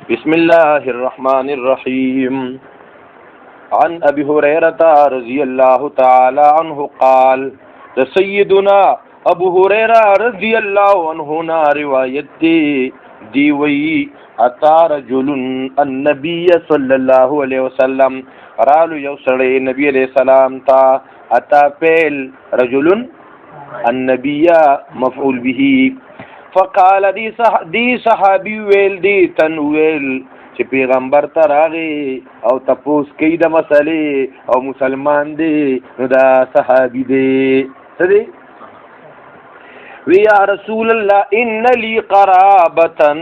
بسم الله الرحمن الرحيم. عن ابي هريره رضي الله تعالى عنه قال سيدنا ابو هريره رضي الله عنه روایت دی وی اتا رجل النبي صلى الله عليه وسلم رالو یو سړی نبی علیہ السلام تا اتا فعل رجل النبي مفعول به فقال دی صحابي ویل دی تن ویل چې پیغمبر ته راغی او تپوس کوي د مسلې او مسلمان دی نو دا صحابي دی څه دی وی یا رسول الله ان لی قرابه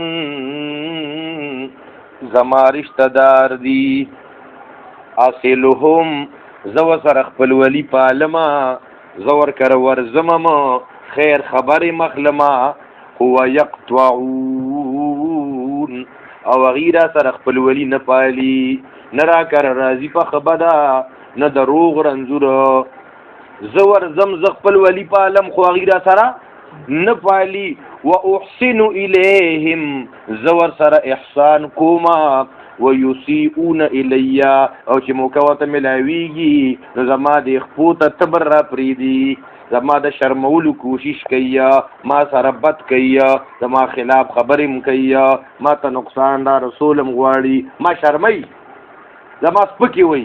زما رشتہ دار دی اصلهم زو سره خپل ولی پالما زور کر ورزمم خیر خبر مخلما هو یقطعون او غیره سره خپل ولی نه پالی نه را کر راضی په خبره نه دروغ رنځور زور زم ز خپل ولی پالم خو غیره سره نه پالی واحسن الیهم زور سره احسان کوما ويسيئون الی او چې موکوته ملاویږي نو زما د خپوته تبر را پریدي زما د شرمولو کوشش کوي ما سره بد کوي زما خلاف خبرم کوي ما ته نقصان دا رسولم غواړي ما شرمای زما سپکی وي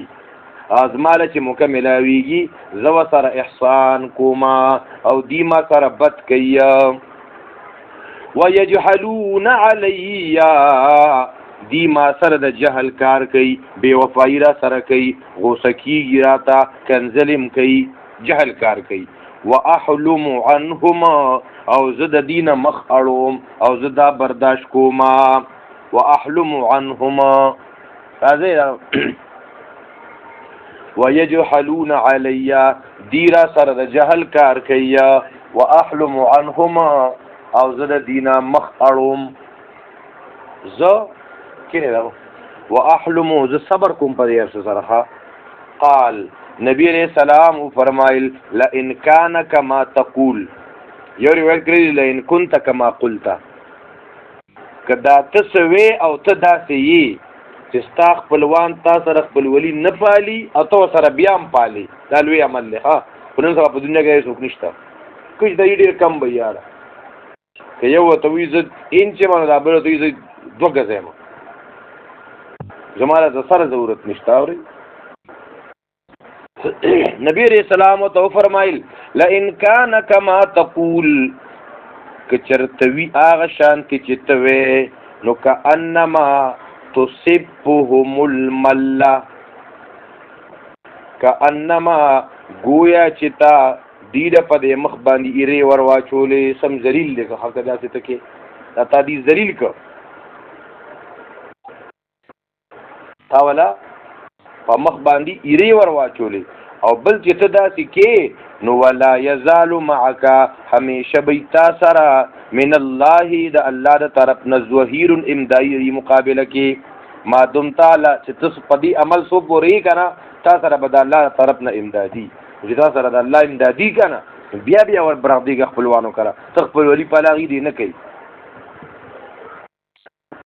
ازماله چې مکملاویږي زو سره احسان کوما او دی ما سره بد کوي ويجحلون علی دی ما سره د جهل کار کوي بے وفایی را سره کوي غوسه کیږي راته کنزلم کوي جهل کار کوي واحلم عنهما او زد دین مخ اړوم او زدا برداشت کوما واحلم عنهما ويجحلون علی دی را سره د جهل کار کوي واحلم عنهما او زد دین مخ اړوم واحلم ز صبر کوم پر یې سره قال نبی علیہ السلام فرمایل لئن کان کما تقول یو روایت کړی لئن كنت کما قلت کدا تسوي او تداسي چې ستا خپلوان تا سره خپل ولی نه پالي او تو سره بیا هم پالي دا لوی عمل دی ها په نن سبا په دنیا کې هیڅ نشته کوم د ډیر کم به یاره که یو ته وي زه انچ باندې دا بل ته وي دوه غزم زماره د سره ضرورت نشته اوري نبی علیہ السلام تو فرمایل لئن کان کما تقول کچرتوی آغا شانتی چتوی نو کانما تصبهم الملا کانما گویا چتا دیده پا دی مخ باندی ایره ورواچولی سم زلیل لکه حق داسی تکی تا دی زلیل که تاولا په مخ باندې ایری ور واچولې او بل چې ته داسې کې نو ولا یزال معک همیشه بیتا سره من الله د الله د طرف نه ظهیر امدادی مقابله کې ما دم تعالی چې تاسو په دې عمل سو پوری کنه تا سره بد الله طرف نه امدادي چې تا سره د الله امدادي کنه بیا ور برغدي خپلوانو کړه تخپل ولی په لاغي دی نه کوي